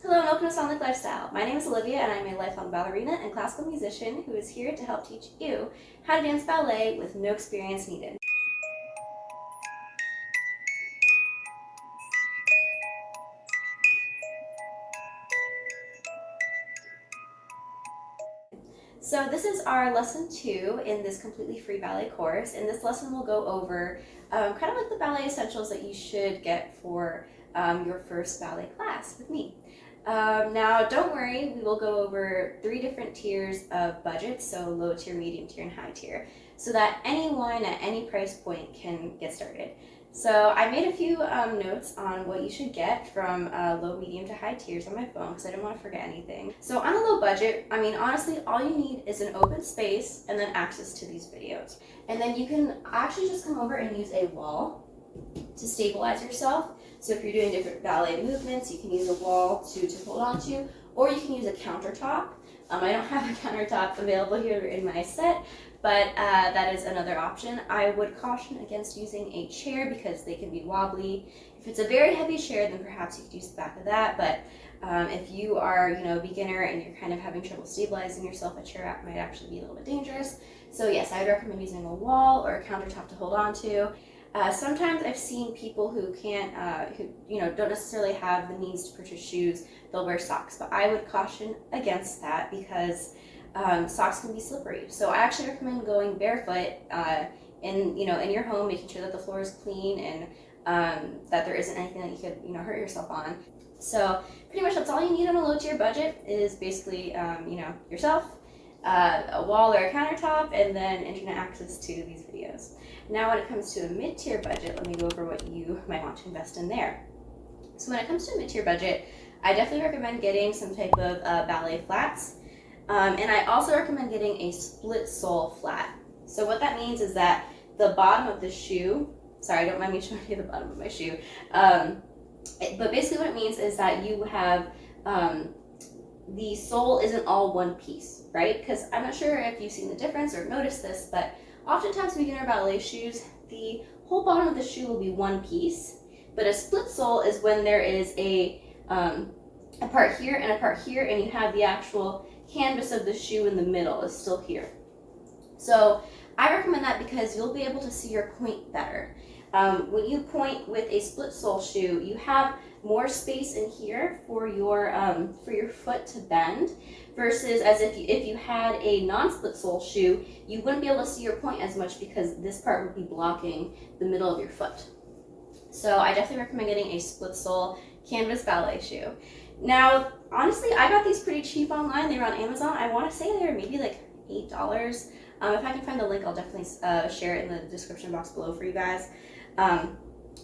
Hello and welcome to Sonic Lifestyle. My name is Olivia and I'm a lifelong ballerina and classical musician who is here to help teach you how to dance ballet with no experience needed. So this is our lesson 2 in this completely free ballet course. In this lesson we'll go over kind of like the ballet essentials that you should get for your first ballet class with me. Now don't worry, we will go over 3 different tiers of budgets, so low tier, medium tier, and high tier, so that anyone at any price point can get started. So I made a few notes on what you should get from low, medium to high tiers on my phone because I didn't want to forget anything. So on a low budget, I mean honestly all you need is an open space and then access to these videos. And then you can actually just come over and use a wall to stabilize yourself. So if you're doing different ballet movements, you can use a wall to hold on to, or you can use a countertop. I don't have a countertop available here in my set, but that is another option. I would caution against using a chair because they can be wobbly. If it's a very heavy chair, then perhaps you could use the back of that, but if you are, a beginner and you're kind of having trouble stabilizing yourself, a chair might actually be a little bit dangerous. So yes, I would recommend using a wall or a countertop to hold on to. Sometimes I've seen people who can't, don't necessarily have the means to purchase shoes. They'll wear socks, but I would caution against that because socks can be slippery. So I actually recommend going barefoot in your home, making sure that the floor is clean and that there isn't anything that you could hurt yourself on. So pretty much that's all you need on a low tier budget is basically yourself, a wall or a countertop, and then internet access to these videos. Now when it comes to a mid-tier budget, let me go over what you might want to invest in there. So when it comes to a mid-tier budget, I definitely recommend getting some type of ballet flats. And I also recommend getting a split sole flat. So what that means is that the bottom of the shoe, sorry, don't mind me showing you the bottom of my shoe, but basically what it means is that you have, the sole isn't all one piece, right? Because I'm not sure if you've seen the difference or noticed this, but oftentimes beginner ballet shoes, the whole bottom of the shoe will be one piece, but a split sole is when there is a part here and a part here, and you have the actual canvas of the shoe in the middle is still here. So I recommend that because you'll be able to see your point better. When you point with a split sole shoe, you have more space in here for your foot to bend, versus as if you had a non-split sole shoe, you wouldn't be able to see your point as much because this part would be blocking the middle of your foot. So I definitely recommend getting a split sole canvas ballet shoe. Now, honestly, I got these pretty cheap online. They were on Amazon. I want to say they were maybe like $8. If I can find the link, I'll definitely share it in the description box below for you guys.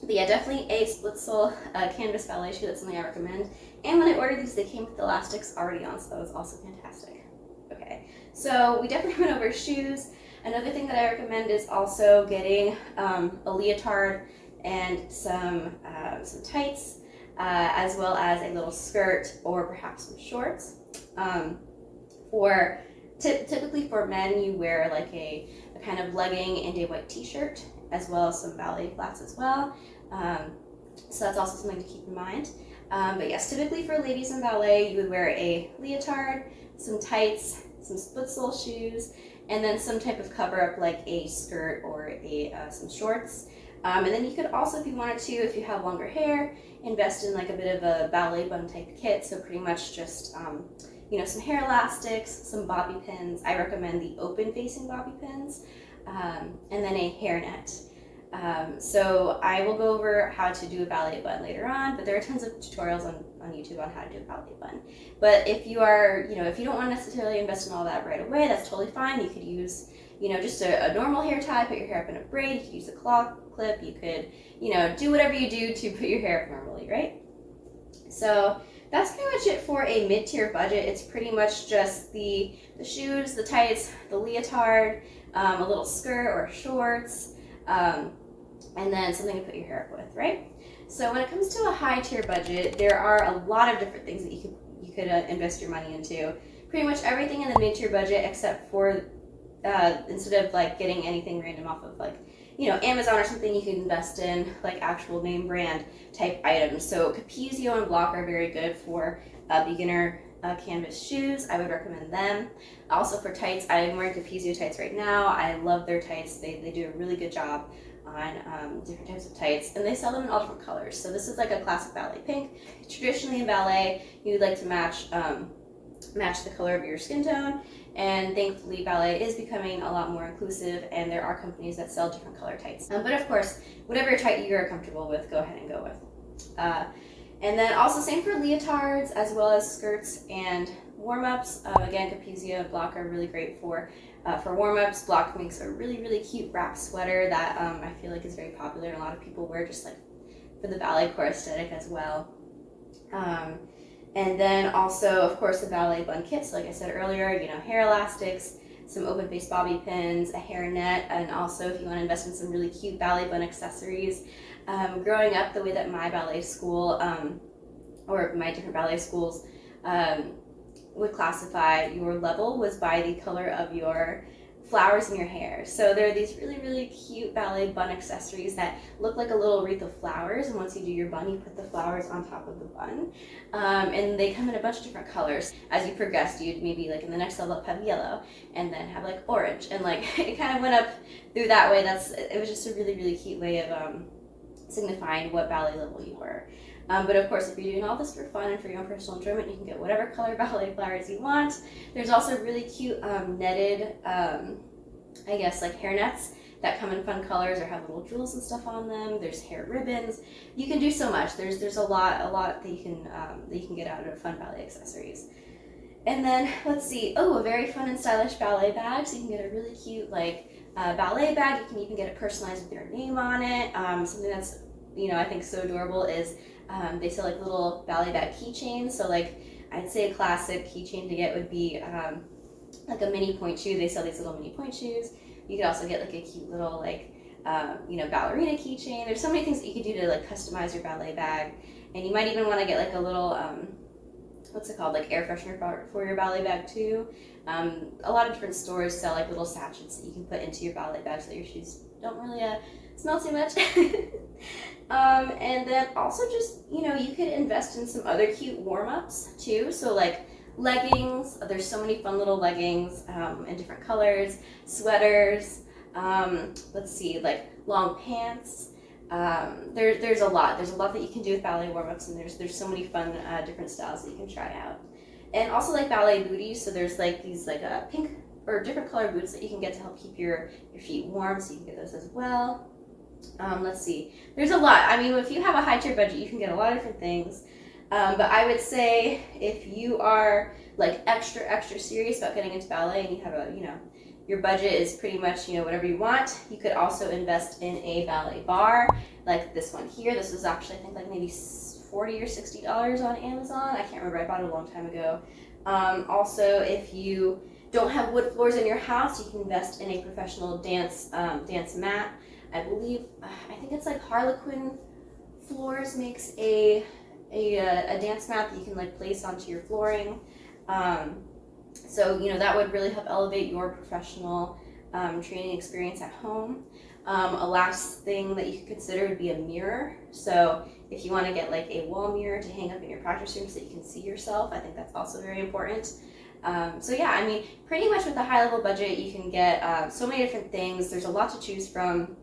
But yeah, definitely a split sole canvas ballet shoe. That's something I recommend. And when I ordered these, they came with elastics already on, so that was also fantastic. Okay, so we definitely went over shoes. Another thing that I recommend is also getting a leotard and some tights, as well as a little skirt or perhaps some shorts. Typically for men, you wear like a kind of legging and a white t-shirt, as well as some ballet flats as well. So that's also something to keep in mind. But yes, typically for ladies in ballet, you would wear a leotard, some tights, some split sole shoes, and then some type of cover up like a skirt or some shorts. And then you could also, if you wanted to, if you have longer hair, invest in like a bit of a ballet bun type kit. So pretty much just some hair elastics, some bobby pins. I recommend the open facing bobby pins, and then a hairnet. So I will go over how to do a ballet bun later on, but there are tons of tutorials on YouTube on how to do a ballet bun. But if you are, if you don't want to necessarily invest in all that right away, that's totally fine. You could use, just a normal hair tie, put your hair up in a braid. You could use a claw clip. You could, do whatever you do to put your hair up normally, right? So that's pretty much it for a mid-tier budget. It's pretty much just the shoes, the tights, the leotard, a little skirt or shorts, and then something to put your hair up with, right? So when it comes to a high-tier budget, there are a lot of different things that you could invest your money into. Pretty much everything in the mid-tier budget, except for instead of like getting anything random off of like Amazon or something, you can invest in like actual name brand type items. So Capezio and Block are very good for beginner canvas shoes. I would recommend them. Also for tights, I'm wearing Capezio tights right now. I love their tights. They do a really good job on different types of tights, and they sell them in all different colors. So this is like a classic ballet pink. Traditionally in ballet, you'd like to match the color of your skin tone, and thankfully ballet is becoming a lot more inclusive, and there are companies that sell different color tights. But of course, whatever tight you're comfortable with, go ahead and go with. And then also same for leotards as well as skirts and warm-ups. Again, Capezio and Block are really great for warm-ups. Block makes a really, really cute wrap sweater that I feel like is very popular, and a lot of people wear just like for the ballet core aesthetic as well. And then also, of course, the ballet bun kits, like I said earlier, hair elastics, some open face bobby pins, a hair net, and also if you want to invest in some really cute ballet bun accessories. Growing up, the way that my ballet school, or my different ballet schools, would classify your level was by the color of your flowers in your hair. So there are these really, really cute ballet bun accessories that look like a little wreath of flowers, and once you do your bun, you put the flowers on top of the bun. And they come in a bunch of different colors. As you progressed, you'd maybe like in the next level up have yellow, and then have like orange, and like it kind of went up through that way. It was just a really, really cute way of signifying what ballet level you were. But of course, if you're doing all this for fun and for your own personal enjoyment, you can get whatever color ballet flowers you want. There's also really cute netted, I guess, like hair nets that come in fun colors or have little jewels and stuff on them. There's hair ribbons. You can do so much. There's a lot that you can get out of fun ballet accessories. And then let's see. Oh, a very fun and stylish ballet bag. So you can get a really cute ballet bag. You can even get it personalized with your name on it. Something that's I think so adorable is they sell like little ballet bag keychains. So like I'd say a classic keychain to get would be like a mini point shoe. They sell these little mini point shoes. You could also get like a cute little ballerina keychain. There's so many things that you could do to like customize your ballet bag, and you might even want to get like a little what's it called, like air freshener for your ballet bag too. A lot of different stores sell like little sachets that you can put into your ballet bag so that your shoes don't really smell too much. And then also just, you could invest in some other cute warm-ups too. So like leggings, there's so many fun little leggings in different colors, sweaters, let's see, like long pants. There's a lot that you can do with ballet warm-ups, and there's so many fun different styles that you can try out. And also like ballet booties, so there's like these pink or different color boots that you can get to help keep your feet warm, so you can get those as well. Let's see, there's a lot. I mean, if you have a high tier budget, you can get a lot of different things. But I would say if you are like extra serious about getting into ballet, and you have your budget is pretty much whatever you want, you could also invest in a ballet bar like this one here. This was actually I think like maybe $40 or $60 on Amazon. I can't remember, I bought it a long time ago. Also, if you don't have wood floors in your house, you can invest in a professional dance mat. I think it's like Harlequin Floors makes a dance mat that you can like place onto your flooring. So that would really help elevate your professional training experience at home. A last thing that you could consider would be a mirror. So if you want to get like a wall mirror to hang up in your practice room so that you can see yourself, I think that's also very important. So yeah, I mean, pretty much with a high level budget, you can get so many different things. There's a lot to choose from,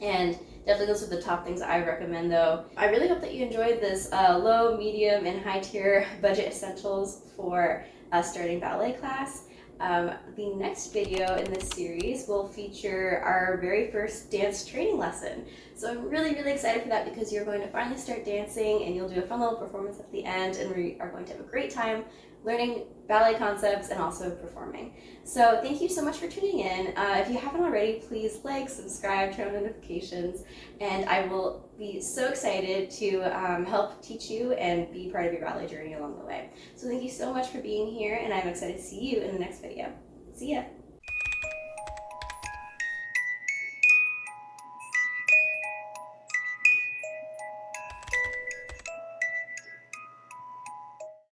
and definitely those are the top things I recommend though. I really hope that you enjoyed this low, medium, and high tier budget essentials for starting ballet class. The next video in this series will feature our very first dance training lesson. So I'm really excited for that, because you're going to finally start dancing and you'll do a fun little performance at the end, and we are going to have a great time learning ballet concepts and also performing. So thank you so much for tuning in. If you haven't already, please like, subscribe, turn on notifications, and I will be so excited to help teach you and be part of your ballet journey along the way. So thank you so much for being here, and I'm excited to see you in the next video. See ya!